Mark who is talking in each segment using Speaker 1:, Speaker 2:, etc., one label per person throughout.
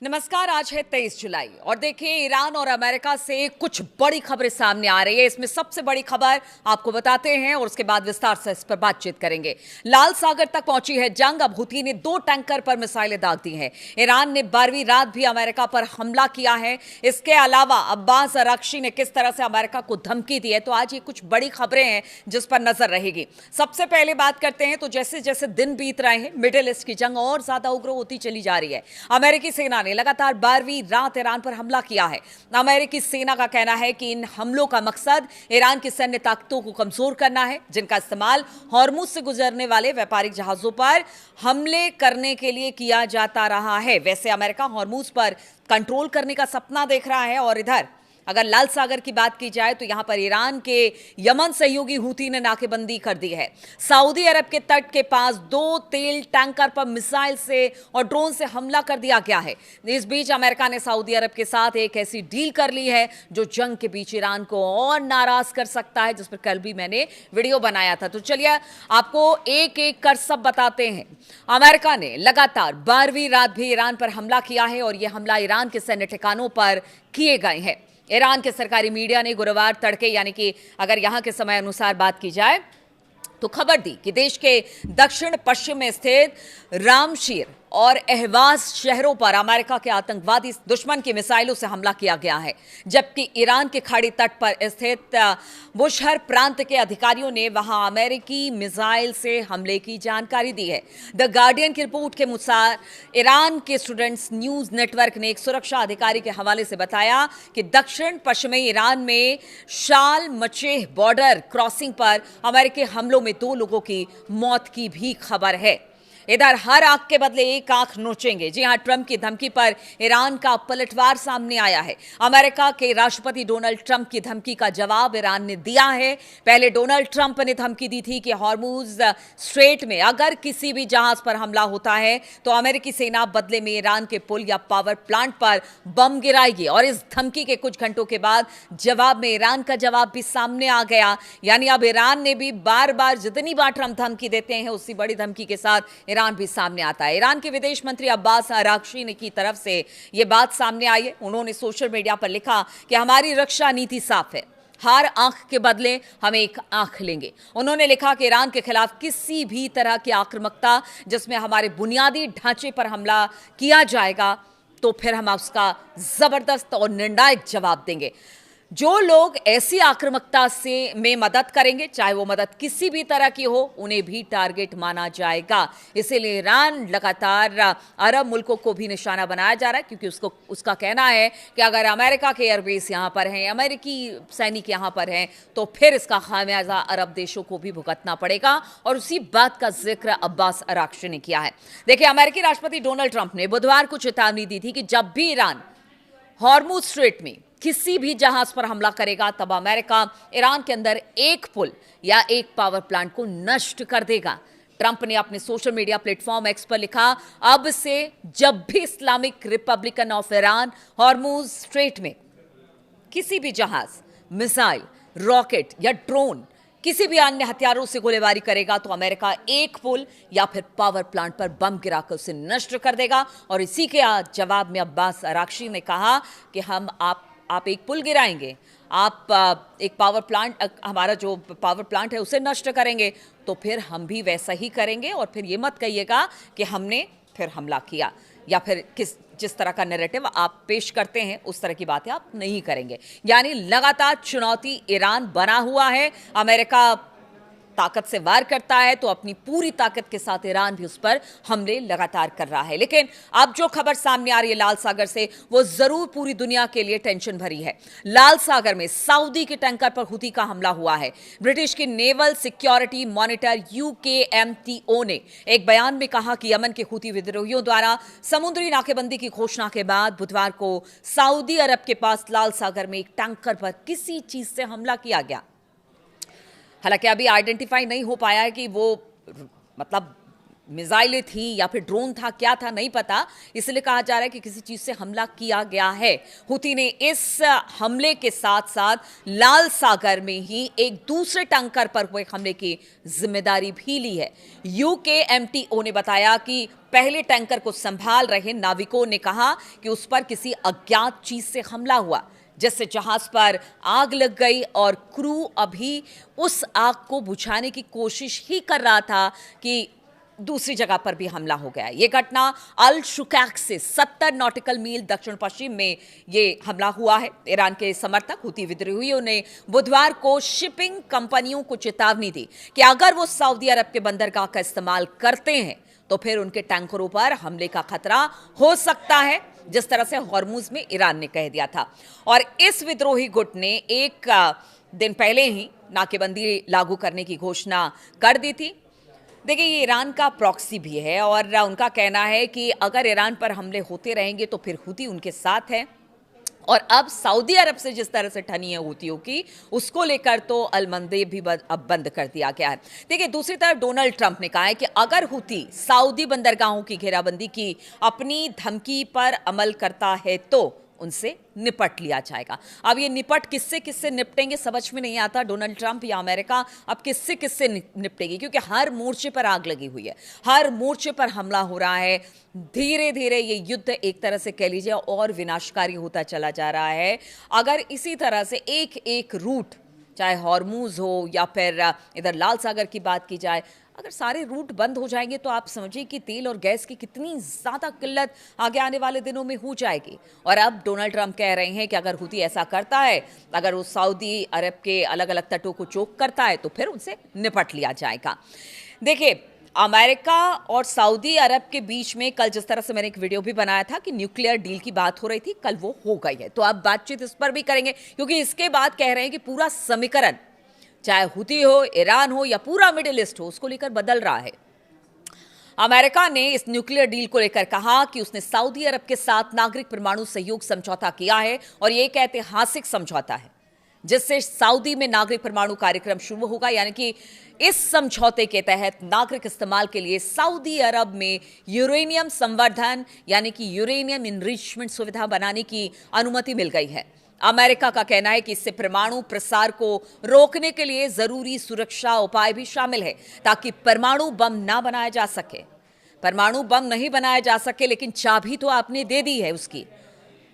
Speaker 1: नमस्कार। आज है 23 जुलाई और देखिए ईरान और अमेरिका से कुछ बड़ी खबरें सामने आ रही है। इसमें सबसे बड़ी खबर आपको बताते हैं और उसके बाद विस्तार से इस पर बातचीत करेंगे। लाल सागर तक पहुंची है जंग। अब हुती ने 2 टैंकर पर मिसाइलें दाग दी हैं। ईरान ने 12वीं रात भी अमेरिका पर हमला किया है। इसके अलावा अब्बास अराक्ची ने किस तरह से अमेरिका को धमकी दी है, तो आज ये कुछ बड़ी खबरें हैं जिस पर नजर रहेगी। सबसे पहले बात करते हैं तो जैसे जैसे दिन बीत रहे हैं मिडिल ईस्ट की जंग और ज्यादा उग्र होती चली जा रही है। अमेरिकी सेना ने लगातार 12वीं रात ईरान पर हमला किया है। अमेरिकी सेना का कहना है कि इन हमलों का मकसद ईरान की सैन्य ताकतों को कमजोर करना है, जिनका इस्तेमाल हॉर्मुज से गुजरने वाले व्यापारिक जहाजों पर हमले करने के लिए किया जाता रहा है। वैसे अमेरिका हॉर्मुज पर कंट्रोल करने का सपना देख रहा है और इधर अगर लाल सागर की बात की जाए तो यहां पर ईरान के यमन सहयोगी हुती ने नाकेबंदी कर दी है। सऊदी अरब के तट के पास 2 तेल टैंकर पर मिसाइल से और ड्रोन से हमला कर दिया गया है। इस बीच अमेरिका ने सऊदी अरब के साथ एक ऐसी डील कर ली है जो जंग के बीच ईरान को और नाराज कर सकता है, जिस पर कल भी मैंने वीडियो बनाया था। तो चलिए आपको एक एक कर सब बताते हैं। अमेरिका ने लगातार 12वीं रात भी ईरान पर हमला किया है और यह हमला ईरान के सैन्य ठिकानों पर किए गए हैं। ईरान के सरकारी मीडिया ने गुरुवार तड़के यानी कि अगर यहां के समय अनुसार बात की जाए तो खबर दी कि देश के दक्षिण पश्चिम में स्थित रामशीर और अहवाज शहरों पर अमेरिका के आतंकवादी दुश्मन की मिसाइलों से हमला किया गया है, जबकि ईरान के खाड़ी तट पर स्थित बुशहर प्रांत के अधिकारियों ने वहां अमेरिकी मिसाइल से हमले की जानकारी दी है। द गार्डियन की रिपोर्ट के अनुसार ईरान के स्टूडेंट्स न्यूज नेटवर्क ने एक सुरक्षा अधिकारी के हवाले से बताया कि दक्षिण पश्चिमी ईरान में शाल मचेह बॉर्डर क्रॉसिंग पर अमेरिकी हमलों में 2 लोगों की मौत की भी खबर है। इधर हर आंख के बदले एक आंख नोचेंगे। जी हां, ट्रंप की धमकी पर ईरान का पलटवार सामने आया है। अमेरिका के राष्ट्रपति डोनाल्ड ट्रंप की धमकी का जवाब ईरान ने दिया है। पहले डोनाल्ड ट्रंप ने धमकी दी थी कि हॉर्मुज स्ट्रेट में अगर किसी भी जहाज पर हमला होता है तो अमेरिकी सेना बदले में ईरान के पुल या पावर प्लांट पर बम गिराएगी। और इस धमकी के कुछ घंटों के बाद जवाब में ईरान का जवाब भी सामने आ गया। यानी अब ईरान ने भी बार बार जितनी बार ट्रंप धमकी देते हैं उसी बड़ी धमकी के साथ ईरान भी सामने आता है। ईरान के विदेश मंत्री अब्बास अराक्ची ने की तरफ से यह बात सामने आई है। उन्होंने सोशल मीडिया पर लिखा कि हमारी रक्षा नीति साफ है, हर आंख के बदले हम एक आंख लेंगे। उन्होंने लिखा कि ईरान के खिलाफ किसी भी तरह की आक्रामकता जिसमें हमारे बुनियादी ढांचे पर हमला किया जाएगा तो फिर हम उसका जबरदस्त और निर्णायक जवाब देंगे। जो लोग ऐसी आक्रामकता से में मदद करेंगे, चाहे वो मदद किसी भी तरह की हो, उन्हें भी टारगेट माना जाएगा। इसीलिए ईरान लगातार अरब मुल्कों को भी निशाना बनाया जा रहा है, क्योंकि उसका कहना है कि अगर अमेरिका के एयरबेस यहाँ पर हैं, अमेरिकी सैनिक यहाँ पर हैं, तो फिर इसका खामियाजा अरब देशों को भी भुगतना पड़ेगा। और उसी बात का जिक्र अब्बास अराक्ची ने किया है। देखिए, अमेरिकी राष्ट्रपति डोनाल्ड ट्रंप ने बुधवार को चेतावनी दी थी कि जब भी ईरान हॉर्मुज स्ट्रेट में किसी भी जहाज पर हमला करेगा तब अमेरिका ईरान के अंदर एक पुल या एक पावर प्लांट को नष्ट कर देगा। ट्रंप ने अपने सोशल मीडिया प्लेटफॉर्म एक्स पर लिखा, अब से जब भी Islamic Republican of Iran Hormuz strait में किसी भी जहाज, मिसाइल, रॉकेट या ड्रोन किसी भी अन्य हथियारों से गोलीबारी करेगा तो अमेरिका एक पुल या फिर पावर प्लांट पर बम गिराकर उसे नष्ट कर देगा। और इसी के जवाब में अब्बास अराक्ची ने कहा कि हम आप एक पुल गिराएंगे, आप एक पावर प्लांट, हमारा जो पावर प्लांट है उसे नष्ट करेंगे, तो फिर हम भी वैसा ही करेंगे। और फिर ये मत कहिएगा कि हमने फिर हमला किया या फिर जिस तरह का नैरेटिव आप पेश करते हैं उस तरह की बातें आप नहीं करेंगे। यानी लगातार चुनौती ईरान बना हुआ है। अमेरिका ताकत से वार करता है तो अपनी पूरी ताकत के साथ ईरान भी उस पर हमले लगातार कर रहा है। लेकिन अब जो खबर सामने आ रही है लाल सागर से, वो जरूर पूरी दुनिया के लिए टेंशन भरी है। लाल सागर में सऊदी के टैंकर पर हुती का हमला हुआ है। ब्रिटिश की नेवल सिक्योरिटी मॉनिटर UKMTO ने एक बयान में कहा कि यमन के हुती विद्रोहियों द्वारा समुद्री नाकेबंदी की घोषणा के बाद बुधवार को सऊदी अरब के पास लाल सागर में एक टैंकर पर किसी चीज से हमला किया गया। हालांकि अभी आइडेंटिफाई नहीं हो पाया है कि वो मतलब मिसाइलें थी या फिर ड्रोन था, क्या था नहीं पता, इसलिए कहा जा रहा है कि किसी चीज से हमला किया गया है। हुती ने इस हमले के साथ साथ लाल सागर में ही एक दूसरे टैंकर पर हुए हमले की जिम्मेदारी भी ली है। यूकेएमटीओ ने बताया कि पहले टैंकर को संभाल रहे नाविकों ने कहा कि उस पर किसी अज्ञात चीज से हमला हुआ, जिससे जहाज पर आग लग गई और क्रू अभी उस आग को बुझाने की कोशिश ही कर रहा था कि दूसरी जगह पर भी हमला हो गया। यह घटना अल शुकैक से 70 नॉटिकल मील दक्षिण पश्चिम में यह हमला हुआ है। ईरान के समर्थक हुती विद्रोहियों ने बुधवार को शिपिंग कंपनियों को चेतावनी दी कि अगर वो सऊदी अरब के बंदरगाह का इस्तेमाल करते हैं तो फिर उनके टैंकरों पर हमले का खतरा हो सकता है, जिस तरह से हॉर्मुज में ईरान ने कह दिया था। और इस विद्रोही गुट ने एक दिन पहले ही नाकेबंदी लागू करने की घोषणा कर दी थी। देखिए, ये ईरान का प्रॉक्सी भी है और उनका कहना है कि अगर ईरान पर हमले होते रहेंगे तो फिर हुती उनके साथ है। और अब सऊदी अरब से जिस तरह से ठनी है हुतियों की, उसको लेकर तो अलमंदे भी अब बंद कर दिया गया है। देखिए, दूसरी तरफ डोनाल्ड ट्रंप ने कहा है कि अगर हुती सऊदी बंदरगाहों की घेराबंदी की अपनी धमकी पर अमल करता है तो उनसे निपट लिया जाएगा। अब ये निपट किससे किससे निपटेंगे समझ में नहीं आता। डोनाल्ड ट्रंप या अमेरिका अब किससे किससे निपटेगी, क्योंकि हर मोर्चे पर आग लगी हुई है, हर मोर्चे पर हमला हो रहा है। धीरे धीरे ये युद्ध एक तरह से कह लीजिए और विनाशकारी होता चला जा रहा है। अगर इसी तरह से एक एक रूट, चाहे हॉर्मुज हो या फिर इधर लाल सागर की बात की जाए, अगर सारे रूट बंद हो जाएंगे तो आप समझिए कि तेल और गैस की कितनी ज़्यादा किल्लत आगे आने वाले दिनों में हो जाएगी। और अब डोनाल्ड ट्रंप कह रहे हैं कि अगर हुती ऐसा करता है, अगर वो सऊदी अरब के अलग अलग तटों को चोक करता है तो फिर उनसे निपट लिया जाएगा। देखिए, अमेरिका और सऊदी अरब के बीच में कल जिस तरह से मैंने एक वीडियो भी बनाया था कि न्यूक्लियर डील की बात हो रही थी, कल वो हो गई है। तो अब बातचीत इस पर भी करेंगे, क्योंकि इसके बाद कह रहे हैं कि पूरा समीकरण, चाहे हुती हो, ईरान हो या पूरा मिडिल ईस्ट हो, उसको लेकर बदल रहा है। अमेरिका ने इस न्यूक्लियर डील को लेकर कहा कि उसने सऊदी अरब के साथ नागरिक परमाणु सहयोग समझौता किया है और यह एक ऐतिहासिक समझौता है जिससे सऊदी में नागरिक परमाणु कार्यक्रम शुरू होगा। यानी कि इस समझौते के तहत नागरिक इस्तेमाल के लिए सऊदी अरब में यूरेनियम संवर्धन यानी कि यूरेनियम इनरिचमेंट सुविधा बनाने की अनुमति मिल गई है। अमेरिका का कहना है कि इससे परमाणु प्रसार को रोकने के लिए जरूरी सुरक्षा उपाय भी शामिल है ताकि परमाणु बम ना बनाया जा सके। परमाणु बम नहीं बनाया जा सके, लेकिन चाबी तो आपने दे दी है उसकी।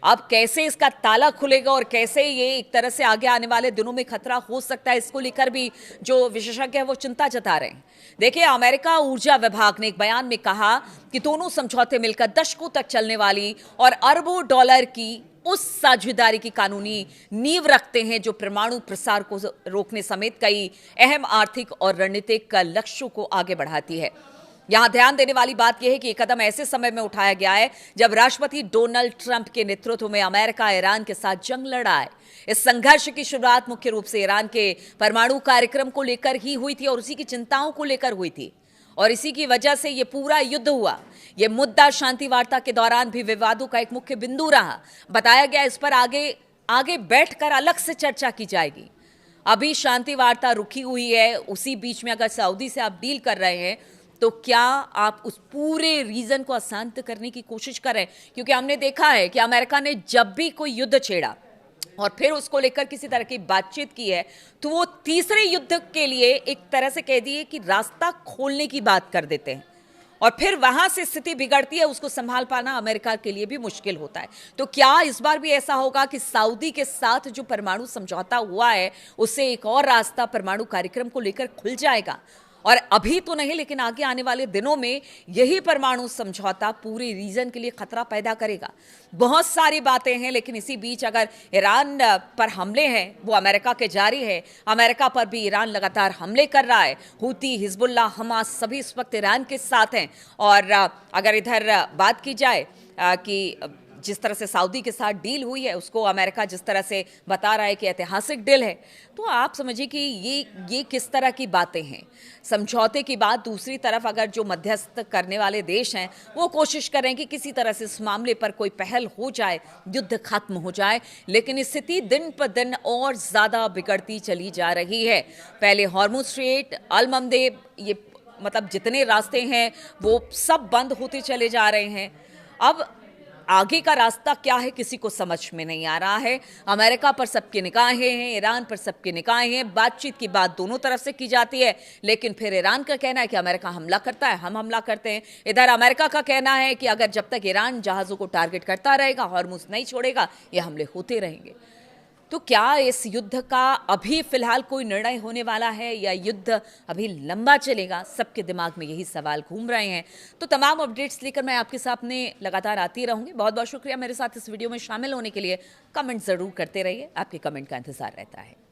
Speaker 1: अब कैसे इसका ताला खुलेगा और कैसे ये एक तरह से आगे आने वाले दिनों में खतरा हो सकता है, इसको लेकर भी जो विशेषज्ञ हैं वो चिंता जता रहे हैं। देखिए, अमेरिका ऊर्जा विभाग ने एक बयान में कहा कि दोनों समझौते मिलकर दशकों तक चलने वाली और अरबों डॉलर की उस साझेदारी की कानूनी नींव रखते हैं जो परमाणु प्रसार को रोकने समेत कई अहम आर्थिक और रणनीतिक लक्ष्यों को आगे बढ़ाती है। यहां ध्यान देने वाली बात यह है कि यह कदम ऐसे समय में उठाया गया है जब राष्ट्रपति डोनाल्ड ट्रंप के नेतृत्व में अमेरिका ईरान के साथ जंग लड़ा है। इस संघर्ष की शुरुआत मुख्य रूप से ईरान के परमाणु कार्यक्रम को लेकर ही हुई थी और उसी की चिंताओं को लेकर हुई थी और इसी की वजह से यह पूरा युद्ध हुआ। यह मुद्दा शांति वार्ता के दौरान भी विवादों का एक मुख्य बिंदु रहा। बताया गया इस पर आगे बैठकर अलग से चर्चा की जाएगी। अभी शांति वार्ता रुकी हुई है, उसी बीच में अगर सऊदी से आप डील कर रहे हैं तो क्या आप उस पूरे रीजन को अशांत करने की कोशिश कर रहे हैं? क्योंकि हमने देखा है कि अमेरिका ने जब भी कोई युद्ध छेड़ा और फिर उसको लेकर किसी तरह की बातचीत की है तो वो तीसरे युद्ध के लिए एक तरह से कह दिए कि रास्ता खोलने की बात कर देते हैं और फिर वहां से स्थिति बिगड़ती है, उसको संभाल पाना अमेरिका के लिए भी मुश्किल होता है। तो क्या इस बार भी ऐसा होगा कि सऊदी के साथ जो परमाणु समझौता हुआ है उससे एक और रास्ता परमाणु कार्यक्रम को लेकर खुल जाएगा? और अभी तो नहीं, लेकिन आगे आने वाले दिनों में यही परमाणु समझौता पूरे रीजन के लिए खतरा पैदा करेगा। बहुत सारी बातें हैं, लेकिन इसी बीच अगर ईरान पर हमले हैं वो अमेरिका के जारी है, अमेरिका पर भी ईरान लगातार हमले कर रहा है। हुती, हिजबुल्लाह, हमास सभी इस वक्त ईरान के साथ हैं। और अगर इधर बात की जाए कि जिस तरह से सऊदी के साथ डील हुई है उसको अमेरिका जिस तरह से बता रहा है कि ऐतिहासिक डील है, तो आप समझिए कि ये किस तरह की बातें हैं। समझौते की बात दूसरी तरफ अगर जो मध्यस्थ करने वाले देश हैं वो कोशिश करें कि किसी तरह से इस मामले पर कोई पहल हो जाए, युद्ध खत्म हो जाए, लेकिन स्थिति दिन पर दिन और ज़्यादा बिगड़ती चली जा रही है। पहले हॉर्मुज स्ट्रेट, अल मंदेब, ये मतलब जितने रास्ते हैं वो सब बंद होते चले जा रहे हैं। अब आगे का रास्ता क्या है किसी को समझ में नहीं आ रहा है। अमेरिका पर सबकी निगाहें हैं, ईरान पर सबकी निगाहें हैं। बातचीत की बात दोनों तरफ से की जाती है, लेकिन फिर ईरान का कहना है कि अमेरिका हमला करता है, हम हमला करते हैं। इधर अमेरिका का कहना है कि अगर जब तक ईरान जहाज़ों को टारगेट करता रहेगा, हॉर्मुज़ नहीं छोड़ेगा, ये हमले होते रहेंगे। तो क्या इस युद्ध का अभी फिलहाल कोई निर्णय होने वाला है या युद्ध अभी लंबा चलेगा? सबके दिमाग में यही सवाल घूम रहे हैं। तो तमाम अपडेट्स लेकर मैं आपके सामने लगातार आती रहूंगी। बहुत बहुत शुक्रिया मेरे साथ इस वीडियो में शामिल होने के लिए। कमेंट ज़रूर करते रहिए, आपके कमेंट का इंतजार रहता है।